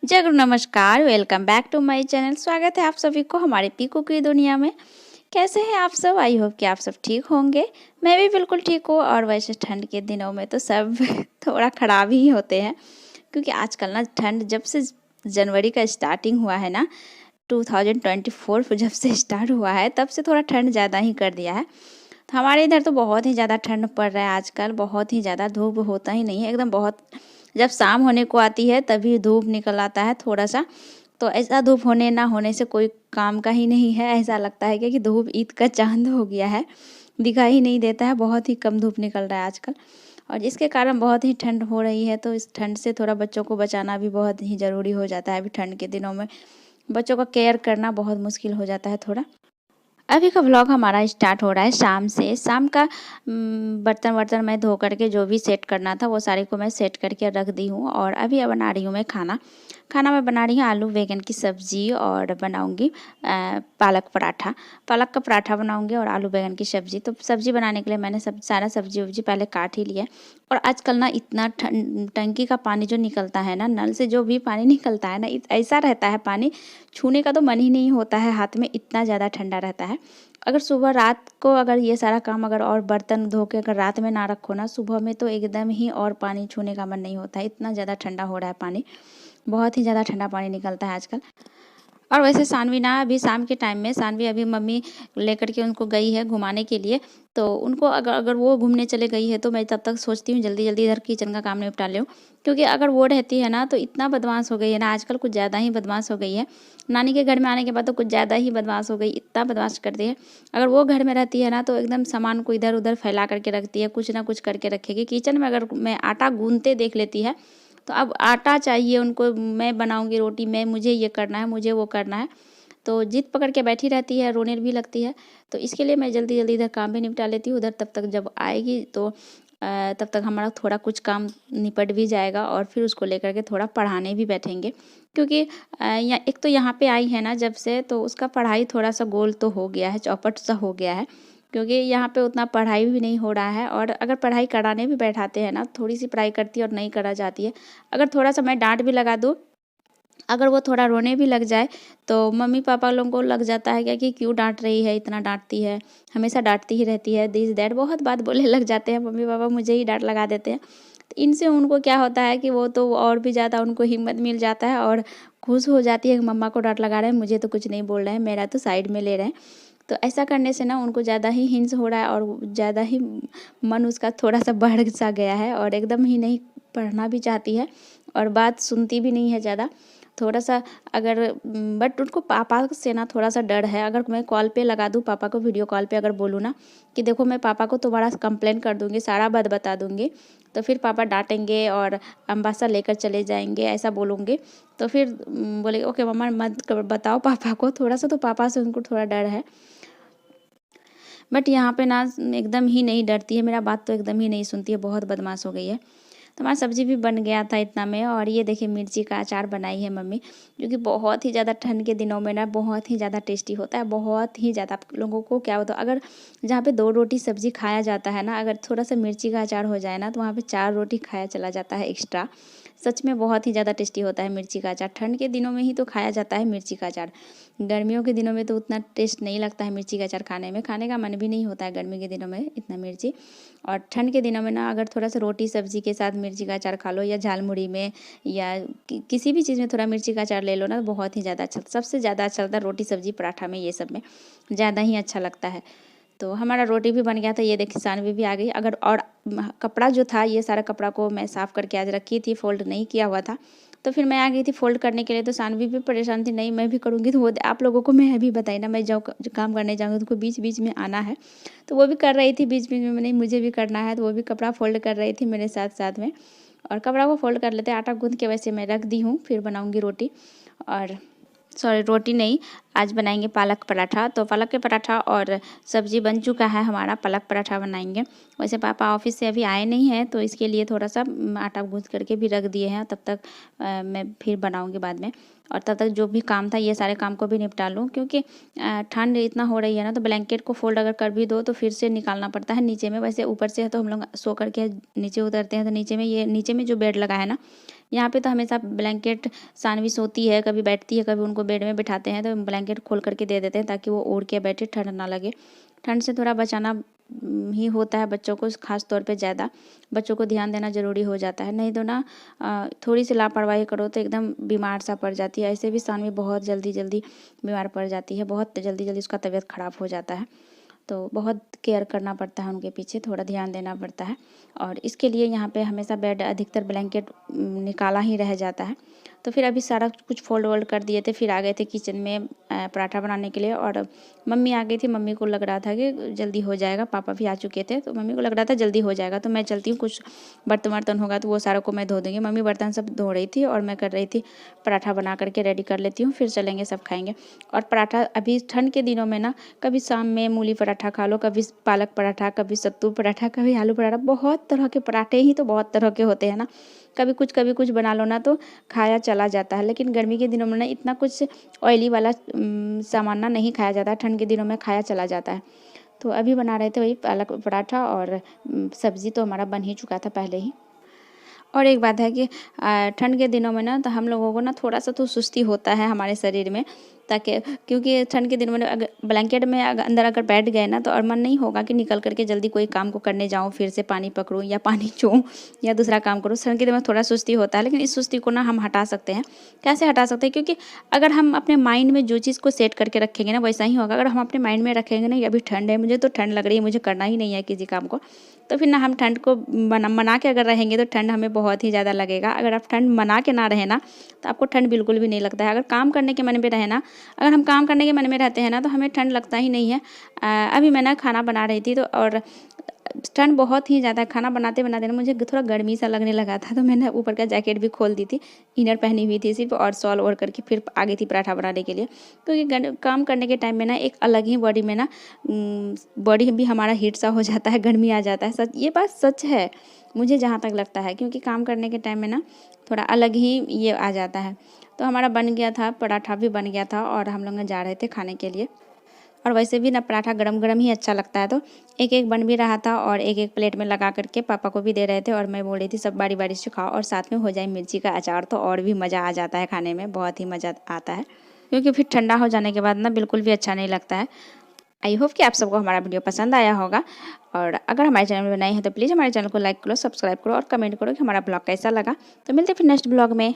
जय गुरु नमस्कार, welcome back to my channel. स्वागत है आप सभी को हमारे पीकू की दुनिया में। कैसे हैं आप सब? आई होप कि आप सब ठीक होंगे। मैं भी बिल्कुल ठीक हूँ। और वैसे ठंड के दिनों में तो सब थोड़ा ख़राब ही होते हैं, क्योंकि आजकल ना ठंड जब से जनवरी का स्टार्टिंग हुआ है ना, 2024 जब से स्टार्ट हुआ है तब से थोड़ा ठंड ज़्यादा ही कर दिया है। तो हमारे इधर तो बहुत ही ज़्यादा ठंड पड़ रहा है आजकल, बहुत ही ज़्यादा। धूप होता ही नहीं है एकदम, बहुत जब शाम होने को आती है तभी धूप निकल आता है थोड़ा सा। तो ऐसा धूप होने ना होने से कोई काम का ही नहीं है। ऐसा लगता है कि धूप ईद का चांद हो गया है, दिखाई ही नहीं देता है। बहुत ही कम धूप निकल रहा है आजकल, और जिसके कारण बहुत ही ठंड हो रही है। तो इस ठंड से थोड़ा बच्चों को बचाना भी बहुत ही ज़रूरी हो जाता है। अभी ठंड के दिनों में बच्चों का केयर करना बहुत मुश्किल हो जाता है थोड़ा। अभी का व्लॉग हमारा स्टार्ट हो रहा है शाम से। शाम का बर्तन वर्तन मैं धो करके जो भी सेट करना था वो सारे को मैं सेट करके रख दी हूँ। और अभी अब बना रही हूँ मैं खाना मैं बना रही हूँ आलू बैंगन की सब्ज़ी, और बनाऊँगी पालक पराठा। पालक का पराठा बनाऊँगी और आलू बैंगन की सब्ज़ी। तो सब्ज़ी बनाने के लिए मैंने सारा सब्जी वब्जी पहले काट ही लिया। और आजकल ना इतना टंकी का पानी जो निकलता है ना, नल से जो भी पानी निकलता है ना, ऐसा रहता है पानी छूने का तो मन ही नहीं होता है हाथ में, इतना ज़्यादा ठंडा रहता है। अगर सुबह रात को अगर ये सारा काम अगर और बर्तन धो के अगर रात में ना रखो ना, सुबह में तो एकदम ही और पानी छूने का मन नहीं होता है। इतना ज़्यादा ठंडा हो रहा है पानी, बहुत ही ज़्यादा ठंडा पानी निकलता है आजकल। और वैसे सानवी ना अभी शाम के टाइम में, सानवी अभी मम्मी लेकर के उनको गई है घुमाने के लिए। तो उनको अगर अगर वो घूमने चले गई है तो मैं तब तक सोचती हूँ जल्दी जल्दी इधर किचन का काम निपटा लूँ। क्योंकि अगर वो रहती है ना तो इतना बदमाश हो गई है ना आजकल, कुछ ज़्यादा ही बदमाश हो गई है। नानी के घर में आने के बाद तो कुछ ज़्यादा ही बदमाश हो गई, इतना बदमाश करती है। अगर वो घर में रहती है ना तो एकदम सामान को इधर उधर फैला करके रखती है, कुछ ना कुछ करके रखेगी। किचन में अगर मैं आटा गूंदते देख लेती है तो अब आटा चाहिए उनको, मैं बनाऊंगी रोटी, मैं मुझे ये करना है, मुझे वो करना है। तो जिद पकड़ के बैठी रहती है, रोने भी लगती है। तो इसके लिए मैं जल्दी जल्दी इधर काम भी निपटा लेती हूँ। उधर तब तक जब आएगी तो तब तक हमारा थोड़ा कुछ काम निपट भी जाएगा, और फिर उसको लेकर के थोड़ा पढ़ाने भी बैठेंगे। क्योंकि या एक तो यहाँ पे आई है ना जब से, तो उसका पढ़ाई थोड़ा सा गोल तो हो गया है, चौपट सा हो गया है। क्योंकि यहाँ पे उतना पढ़ाई भी नहीं हो रहा है, और अगर पढ़ाई कराने भी बैठाते हैं ना, थोड़ी सी पढ़ाई करती है और नहीं करा जाती है। अगर थोड़ा सा मैं डांट भी लगा दूँ, अगर वो थोड़ा रोने भी लग जाए तो मम्मी पापा लोगों को लग जाता है क्या कि क्यों डांट रही है, इतना डांटती है, हमेशा डांटती ही रहती है, दिस दैट बहुत बात बोलने लग जाते हैं मम्मी पापा, मुझे ही डांट लगा देते हैं। तो इनसे उनको क्या होता है कि वो तो और भी ज़्यादा उनको हिम्मत मिल जाता है और खुश हो जाती है कि मम्मा को डांट लगा रहे हैं, मुझे तो कुछ नहीं बोल रहे हैं, मेरा तो साइड में ले रहे हैं। तो ऐसा करने से ना उनको ज़्यादा ही हिंस हो रहा है, और ज़्यादा ही मन उसका थोड़ा सा बढ़ सा गया है, और एकदम ही नहीं पढ़ना भी चाहती है और बात सुनती भी नहीं है ज़्यादा। थोड़ा सा अगर बट उनको पापा से ना थोड़ा सा डर है। अगर मैं कॉल पे लगा दूँ पापा को, वीडियो कॉल पे अगर बोलूँ ना कि देखो मैं पापा को तुम्हारा कंप्लेन कर दूँगी, सारा बात बता दूँगी, तो फिर पापा डांटेंगे और अम्बासा लेकर चले जाएंगे, ऐसा बोलूँगी। तो फिर बोले ओके मम्मा मत बताओ पापा को, थोड़ा सा तो पापा से उनको थोड़ा डर है। बट यहाँ पे ना एकदम ही नहीं डरती है, मेरा बात तो एकदम ही नहीं सुनती है, बहुत बदमाश हो गई है। तो हमारा सब्जी भी बन गया था इतना में। और ये देखिए मिर्ची का अचार बनाई है मम्मी, जो कि बहुत ही ज़्यादा ठंड के दिनों में ना बहुत ही ज़्यादा टेस्टी होता है, बहुत ही ज़्यादा। आप लोगों को क्या होता है, अगर जहाँ पे 2 रोटी सब्जी खाया जाता है ना, अगर थोड़ा सा मिर्ची का अचार हो जाए ना तो वहाँ पे 4 रोटी खाया चला जाता है एक्स्ट्रा। सच में बहुत ही ज़्यादा टेस्टी होता है मिर्ची का अचार। ठंड के दिनों में ही तो खाया जाता है मिर्ची का अचार, गर्मियों के दिनों में तो उतना टेस्ट नहीं लगता है मिर्ची का अचार खाने में, खाने का मन भी नहीं होता है गर्मी के दिनों में इतना मिर्ची। और ठंड के दिनों में ना अगर थोड़ा सा रोटी सब्जी के साथ मिर्ची का अचार खा लो, या झालमुड़ी में, या किसी भी चीज़ में थोड़ा मिर्ची का अचार ले लो ना, तो बहुत ही ज़्यादा अच्छा, सबसे ज़्यादा अच्छा लगता है रोटी सब्जी पराठा में, ये सब में ज़्यादा ही अच्छा लगता है। तो हमारा रोटी भी बन गया था, ये देखिए सानवी भी आ गई। अगर और कपड़ा जो था, ये सारा कपड़ा को मैं साफ़ करके आज रखी थी, फोल्ड नहीं किया हुआ था, तो फिर मैं आ गई थी फोल्ड करने के लिए। तो सानवी भी परेशान थी, नहीं मैं भी करूँगी। तो वो आप लोगों को मैं अभी बताई ना, मैं जो काम करने जाऊँगी तो बीच बीच में आना है। तो वो भी कर रही थी बीच बीच में, नहीं मुझे भी करना है, तो वो भी कपड़ा फोल्ड कर रही थी मेरे साथ साथ में। और कपड़ा को फोल्ड कर लेते, आटा गूँथ के वैसे मैं रख दी हूँ, फिर बनाऊँगी रोटी। और सॉरी रोटी नहीं, आज बनाएंगे पालक पराठा। तो पालक के पराठा और सब्जी बन चुका है हमारा, पालक पराठा बनाएंगे। वैसे पापा ऑफिस से अभी आए नहीं हैं तो इसके लिए थोड़ा सा आटा गूँथ करके भी रख दिए हैं, तब तक मैं फिर बनाऊंगी बाद में। और तब तक जो भी काम था ये सारे काम को भी निपटा लूँ, क्योंकि ठंड इतना हो रही है ना, तो ब्लैंकेट को फोल्ड अगर कर भी दो तो फिर से निकालना पड़ता है नीचे में। वैसे ऊपर से है तो हम लोग सो करके नीचे उतरते हैं, तो नीचे में जो बेड लगा है ना, यहाँ पे तो हमेशा ब्लैंकेट सानवी सोती है, कभी बैठती है, कभी उनको बेड में बिठाते हैं तो ब्लैंकेट खोल करके दे देते हैं ताकि वो ओढ़ के बैठे, ठंड ना लगे। ठंड से थोड़ा बचाना ही होता है बच्चों को, खास तौर पे ज़्यादा बच्चों को ध्यान देना ज़रूरी हो जाता है। नहीं तो ना थोड़ी सी लापरवाही करो तो एकदम बीमार सा पड़ जाती है। ऐसे भी सानवी बहुत जल्दी जल्दी बीमार पड़ जाती है, बहुत जल्दी जल्दी उसका तबीयत ख़राब हो जाता है। तो बहुत केयर करना पड़ता है उनके पीछे, थोड़ा ध्यान देना पड़ता है। और इसके लिए यहाँ पे हमेशा बेड अधिकतर ब्लैंकेट निकाला ही रह जाता है। तो फिर अभी सारा कुछ फोल्ड वोल्ड कर दिए थे, फिर आ गए थे किचन में पराठा बनाने के लिए। और मम्मी आ गई थी, मम्मी को लग रहा था कि जल्दी हो जाएगा, पापा भी आ चुके थे तो मम्मी को लग रहा था जल्दी हो जाएगा। तो मैं चलती हूँ, कुछ बर्तन वर्तन होगा तो वो सारा को मैं धो दूँगी। मम्मी बर्तन सब धो रही थी और मैं कर रही थी पराठा बना करके रेडी कर लेती हूँ, फिर चलेंगे सब खाएंगे। और पराठा अभी ठंड के दिनों में ना, कभी शाम में मूली पराठा खा लो, कभी पालक पराठा, कभी सत्तू पराठा, कभी आलू पराठा, बहुत तरह के पराठे ही तो बहुत तरह के होते हैं ना। कभी कुछ बना लो ना तो खाया चला जाता है। लेकिन गर्मी के दिनों में ना इतना कुछ ऑयली वाला सामान ना नहीं खाया जाता है, ठंड के दिनों में खाया चला जाता है। तो अभी बना रहे थे वही पालक पराठा, और सब्ज़ी तो हमारा बन ही चुका था पहले ही। और एक बात है कि ठंड के दिनों में ना तो हम लोगों को ना थोड़ा सा तो सुस्ती होता है हमारे शरीर में, ताकि क्योंकि ठंड के दिनों में अगर ब्लैंकेट में अंदर अगर बैठ गए ना तो और मन नहीं होगा कि निकल करके जल्दी कोई काम को करने जाऊँ, फिर से पानी पकड़ूँ या पानी छूऊँ या दूसरा काम करूँ। ठंड के दिनों में थोड़ा सुस्ती होता है, लेकिन इस सुस्ती को ना हम हटा सकते हैं। कैसे हटा सकते हैं? क्योंकि अगर हम अपने माइंड में जो चीज़ को सेट करके रखेंगे ना वैसा ही होगा। अगर हम अपने माइंड में रखेंगे ना, अभी ठंड है, मुझे तो ठंड लग रही है, मुझे करना ही नहीं है किसी काम को, तो फिर ना हम ठंड को मना के अगर रहेंगे तो ठंड हमें बहुत ही ज़्यादा लगेगा। अगर आप ठंड मना के ना रहे ना तो आपको ठंड बिल्कुल भी नहीं लगता है। अगर काम करने के मन में रहे ना, अगर हम काम करने के मन में रहते हैं ना तो हमें ठंड लगता ही नहीं है। अभी मैं ना खाना बना रही थी तो और ठंड बहुत ही ज़्यादा, खाना बनाते बनाते ना मुझे थोड़ा गर्मी सा लगने लगा था, तो मैंने ऊपर का जैकेट भी खोल दी थी, इनर पहनी हुई थी सिर्फ, और शॉल ओढ़ करके फिर आ गई थी पराठा बनाने के लिए। क्योंकि काम करने के टाइम में ना एक अलग ही बॉडी में ना बॉडी भी हमारा हीट सा हो जाता है, गर्मी आ जाता है। सच, ये बात सच है मुझे जहाँ तक लगता है, क्योंकि काम करने के टाइम में ना थोड़ा अलग ही ये आ जाता है। तो हमारा बन गया था, पराठा भी बन गया था और हम लोग जा रहे थे खाने के लिए। और वैसे भी ना पराठा गरम गरम ही अच्छा लगता है, तो एक एक बन भी रहा था और एक एक प्लेट में लगा करके पापा को भी दे रहे थे। और मैं बोल रही थी सब बारी बारी से खाओ, और साथ में हो जाए मिर्ची का अचार तो और भी मज़ा आ जाता है खाने में, बहुत ही मज़ा आता है। क्योंकि फिर ठंडा हो जाने के बाद ना बिल्कुल भी अच्छा नहीं लगता है। आई होप कि आप सबको हमारा वीडियो पसंद आया होगा। और अगर हमारे चैनल में नए हैं तो प्लीज़ हमारे चैनल को लाइक करो, सब्सक्राइब करो और कमेंट करो कि हमारा ब्लॉग कैसा लगा। तो मिलते हैं फिर नेक्स्ट ब्लॉग में।